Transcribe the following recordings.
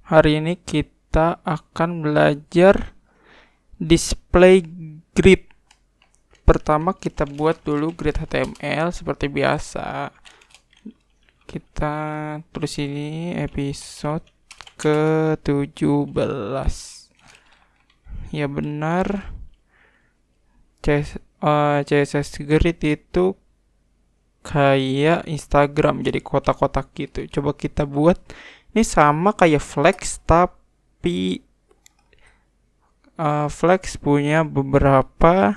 Hari ini kita akan belajar display grid. Pertama kita buat dulu grid HTML seperti biasa. Kita tulis ini episode ke-17. Ya benar. CSS grid itu kayak Instagram, jadi kotak-kotak gitu. Coba kita buat. Ini sama kayak Flex, tapi Flex punya beberapa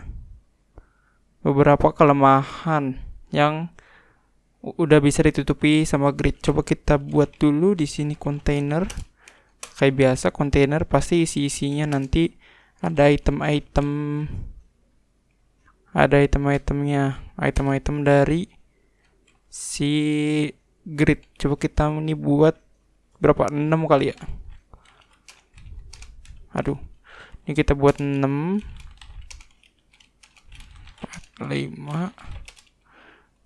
kelemahan yang udah bisa ditutupi sama grid. Coba kita buat dulu di sini kontainer. Kayak biasa kontainer pasti isi-isinya nanti ada item-item dari si grid. Coba kita ini buat berapa? 6 kali ya. Aduh. Ini kita buat 6 5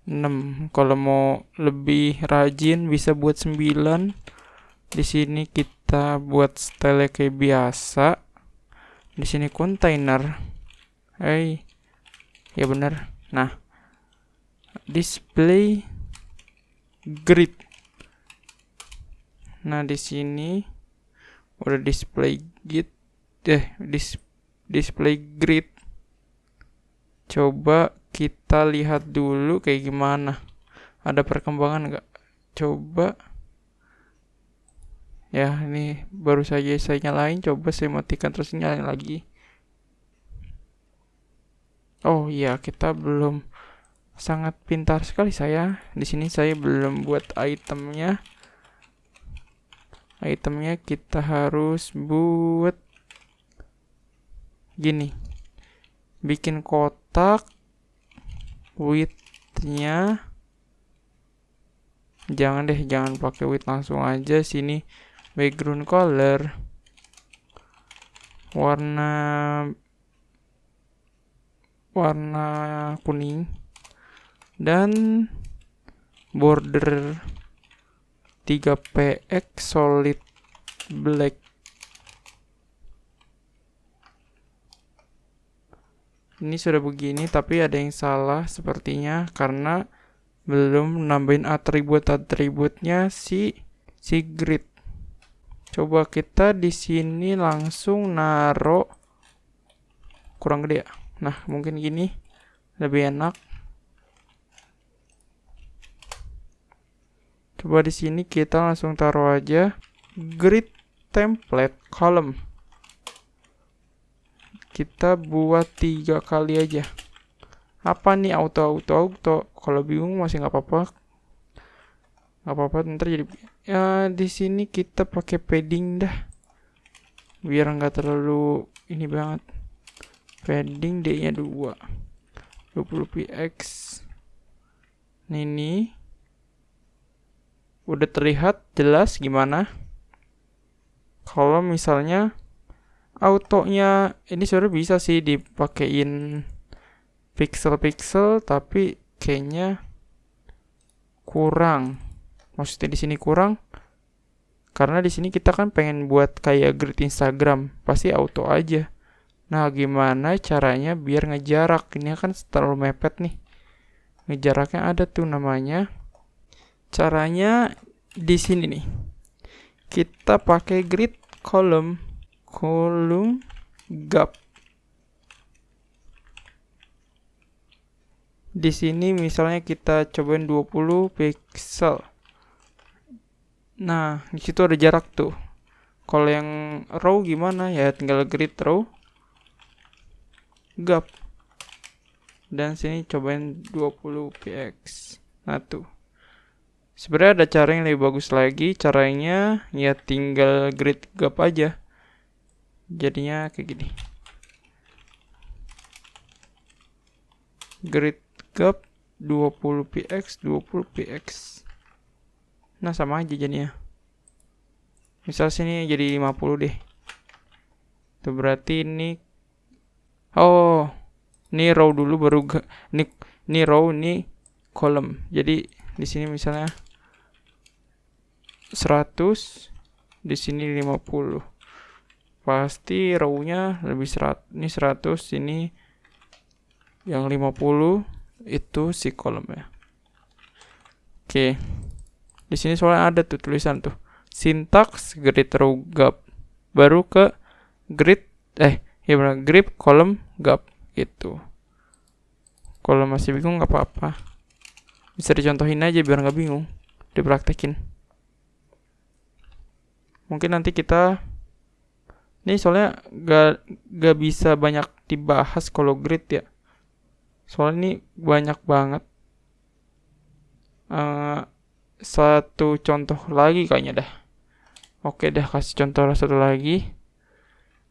6. Kalau mau lebih rajin bisa buat 9. Di sini kita buat style kayak biasa. Di sini kontainer. Ya benar. Nah, display grid. Nah, di sini udah display grid. Coba kita lihat dulu kayak gimana. Ada perkembangan nggak? Coba. Ya, ini baru saja saya nyalain. Coba saya matikan terus nyalain lagi. Oh iya, kita belum sangat pintar sekali saya. Di sini saya belum buat itemnya. Itemnya kita harus buat gini. Bikin kotak, width-nya jangan pakai width, langsung aja sini background color warna kuning dan border 3px solid black. Ini sudah begini, tapi ada yang salah sepertinya karena belum nambahin atribut-atributnya si grid. Coba kita di sini langsung naruh kurang gede ya. Nah, mungkin gini lebih enak. Coba di sini kita langsung taruh aja grid template column. Kita buat 3 kali aja. Apa nih auto? Kalau bingung masih nggak apa-apa. Ntar jadi. Ya di sini kita pakai padding dah. Biar nggak terlalu ini banget. Padding D-nya 2. 20px. Nah, ini udah terlihat jelas gimana. Kalau misalnya autonya ini sebenarnya bisa sih dipakein pixel-pixel, tapi kayaknya kurang. Maksudnya di sini kurang karena di sini kita kan pengen buat kayak grid Instagram, pasti auto aja. Nah, gimana caranya biar ngejarak? Ini kan terlalu mepet nih. Ngejaraknya ada tuh namanya. Caranya di sini nih. Kita pakai grid column gap. Di sini misalnya kita cobain 20 pixel. Nah, di situ ada jarak tuh. Kalau yang row gimana? Ya tinggal grid row gap. Dan sini cobain 20px. Nah tuh. Sebenarnya ada cara yang lebih bagus lagi. Caranya ya tinggal grid gap aja. Jadinya kayak gini. Grid gap 20px 20px. Nah, sama aja jadinya. Misal sini jadi 50 deh. Itu berarti ini ini row dulu baru ini row, ini column. Jadi di sini misalnya 100 di sini 50. Pasti row-nya lebih 100, ini 100, ini yang 50 itu si kolomnya. Oke. Di sini soalnya ada tuh tulisan tuh. Syntax grid row gap. Baru ke grid grip column gap gitu. Kalau masih bingung nggak apa-apa. Bisa dicontohin aja biar nggak bingung. Dipraktekin. Mungkin nanti kita ini soalnya gak bisa banyak dibahas kalau grid ya. Soalnya ini banyak banget. Satu contoh lagi kayaknya dah. Oke dah, kasih contoh satu lagi.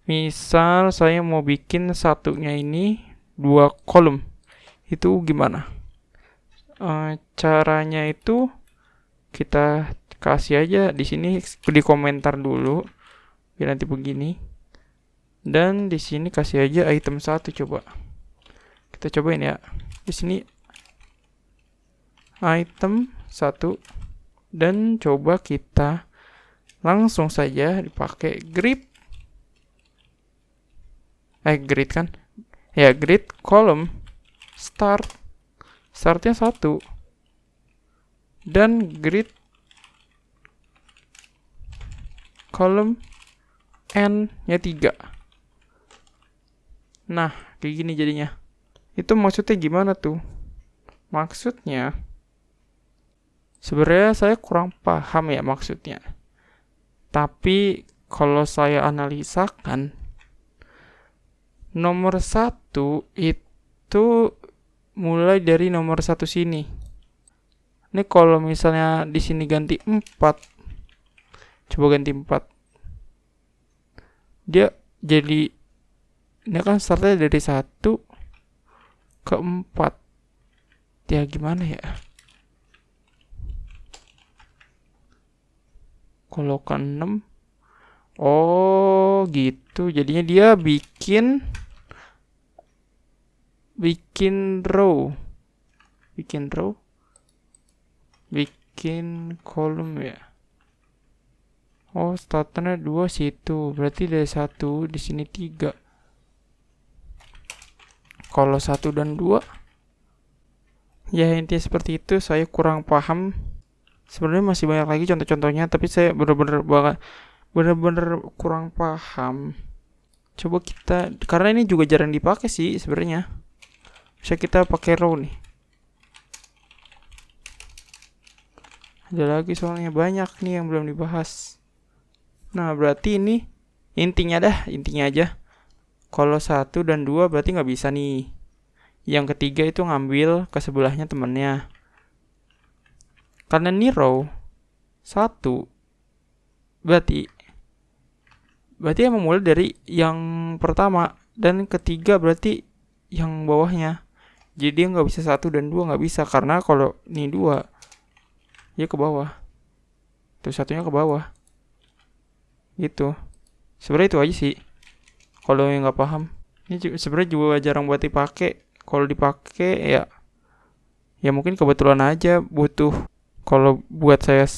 Misal saya mau bikin satunya ini 2 kolom. Itu gimana? Caranya itu kita kasih aja di sini di komentar dulu. Biar nanti begini. Dan di sini kasih aja item 1 coba. Kita cobain ya. Di sini item 1 dan coba kita langsung saja dipakai grid kan? Ya, grid column startnya 1 dan grid column n-nya 3. Nah, kayak gini jadinya. Itu maksudnya gimana tuh? Maksudnya sebenarnya saya kurang paham ya maksudnya. Tapi kalau saya analisakan, nomor 1 itu mulai dari nomor 1 sini. Ini kalau misalnya di sini ganti 4. Coba ganti 4. Dia jadi ini kan startnya dari 1 ke 4. Ya gimana ya? Kalau ke 6. Oh, gitu. Jadinya dia bikin row. Bikin kolom ya. Oh, starternya 2 situ. Berarti dari 1 di sini 3. Kalau 1 dan 2 ya intinya seperti itu. Saya kurang paham. Sebenarnya masih banyak lagi contoh-contohnya, tapi saya bener-bener kurang paham. Coba kita, karena ini juga jarang dipakai sih sebenarnya. Bisa kita pakai row nih. Ada lagi soalnya banyak nih yang belum dibahas. Nah, berarti ini intinya aja. Kalau 1 dan 2 berarti nggak bisa nih. Yang ketiga itu ngambil ke sebelahnya temennya. Karena ini row 1 berarti emang mulai dari yang pertama, dan ketiga berarti yang bawahnya. Jadi dia nggak bisa 1 dan 2 nggak bisa, karena kalau ini 2 ya ke bawah, terus satunya ke bawah gitu. Sebenarnya itu aja sih kalau yang nggak paham. Ini sebenarnya juga jarang buat dipakai. Kalau dipakai ya mungkin kebetulan aja butuh. Kalau buat saya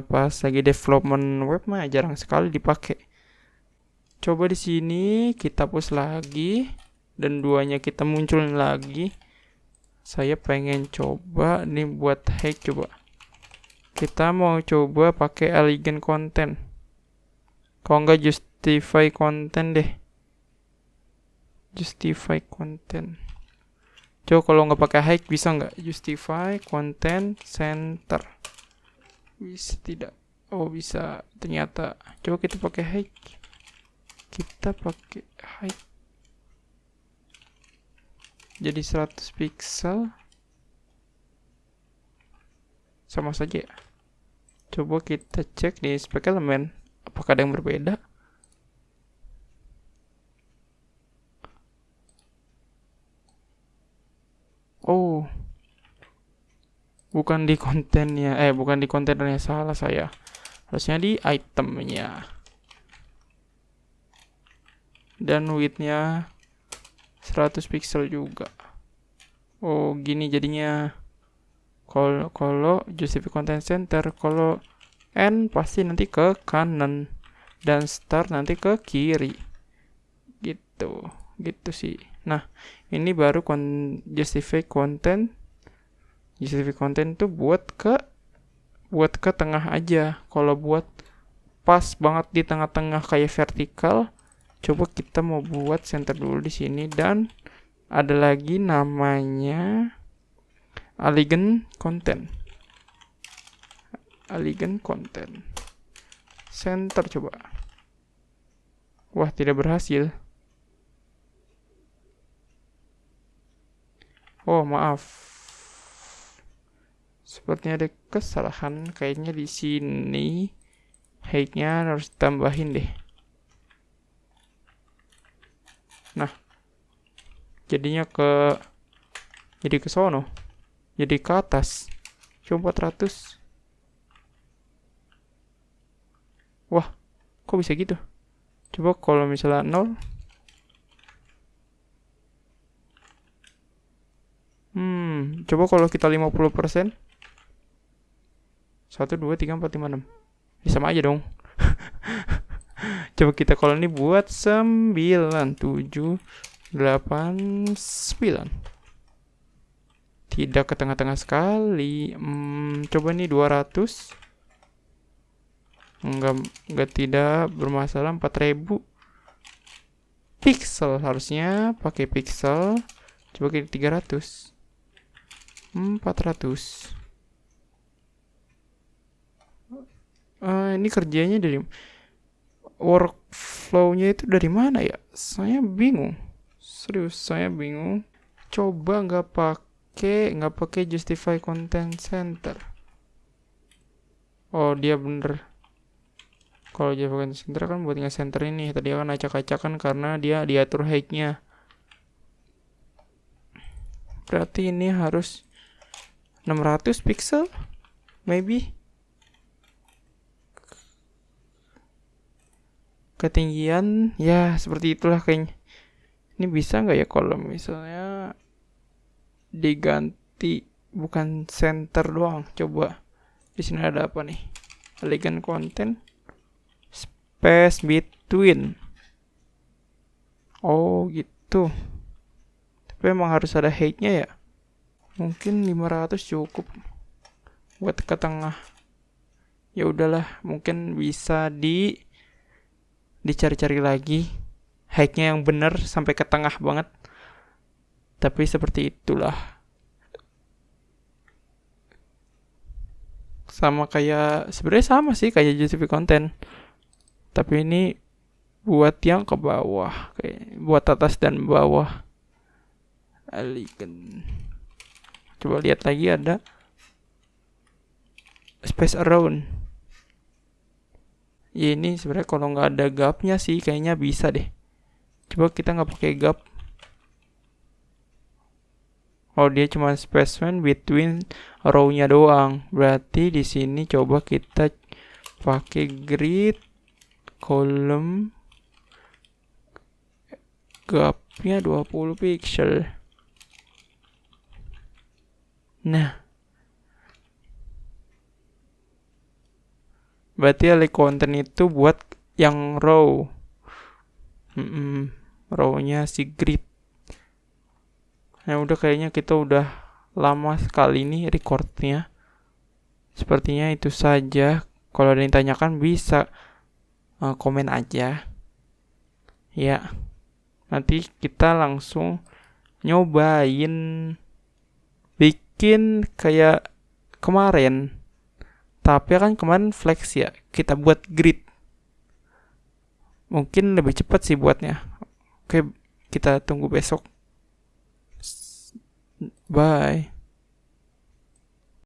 pas lagi development web mah jarang sekali dipakai. Coba di sini kita hapus lagi dan 2-nya kita munculin lagi. Saya pengen coba nih buat hack coba. Kita mau coba pakai elegant content. Kalau enggak justify content deh. Justify content. Coba kalau nggak pakai hike bisa nggak? Justify content center. Bisa tidak? Oh bisa ternyata. Coba kita pakai hike. Kita pakai hike. Jadi 100 pixel. Sama saja ya. Coba kita cek di spek elemen. Apakah ada yang berbeda? Oh, bukan di kontennya, bukan di kontainernya, salah saya. Harusnya di itemnya. Dan widthnya 100 pixel juga. Oh, gini jadinya. Kalau justify content center, kalau n pasti nanti ke kanan. dan start nanti ke kiri. Gitu sih. Nah, ini baru justify content. Justify content tuh buat ke tengah aja. Kalau buat pas banget di tengah-tengah kayak vertikal, coba kita mau buat center dulu di sini, dan ada lagi namanya elegant content. Elegant content. Center coba. Wah, tidak berhasil. Oh, maaf. Sepertinya ada kesalahan. Kayaknya di sini height-nya harus tambahin deh. Nah, jadi ke sono. Jadi ke atas. Coba 400. Wah, kok bisa gitu? Coba kalau misalnya 0. Coba kalau kita 50%. 1, 2, 3, 4, 5, 6. Ya sama aja dong. Coba kita kalau ini buat 9, 7, 8, 9. Tidak ke tengah-tengah sekali. Coba nih 200. Enggak, tidak bermasalah. 4000 pixel, harusnya pakai pixel. Coba ke 300. 400. Ini kerjanya dari workflow-nya itu dari mana ya? Saya bingung. Serius, saya bingung. Coba nggak pakai justify content center. Oh, dia bener. Kalau justify content center kan buat nge-center ini. Tadi kan acak-acakan karena dia diatur height-nya. Berarti ini harus 600 pixel, maybe. Ketinggian, ya seperti itulah kayaknya. Ini bisa nggak ya kalau misalnya diganti bukan center doang? Coba di sini ada apa nih? Elegant content, space between. Oh gitu. Tapi emang harus ada height-nya ya? Mungkin 500 cukup buat ke tengah. Ya udahlah, mungkin bisa dicari-cari lagi height-nya yang benar sampai ke tengah banget. Tapi seperti itulah. Sebenarnya sama sih kayak justify content. Tapi ini buat yang ke bawah, kayak buat atas dan bawah. Elegant. Coba lihat lagi, ada space around. Ya ini sebenarnya kalau nggak ada gapnya sih kayaknya bisa deh. Coba kita nggak pakai gap. Oh, dia cuma space between row-nya doang. Berarti di sini coba kita pakai grid column, gapnya 20 pixel. Nah, berarti elegant content itu buat yang row. Row-nya si grid. Ya udah, kayaknya kita udah lama sekali nih recordnya. Sepertinya itu saja. Kalau ada yang tanyakan bisa komen aja. Ya, nanti kita langsung nyobain bikin kayak kemarin. Tapi kan kemarin flex ya, kita buat grid. Mungkin lebih cepat sih buatnya. Oke, kita tunggu besok. Bye.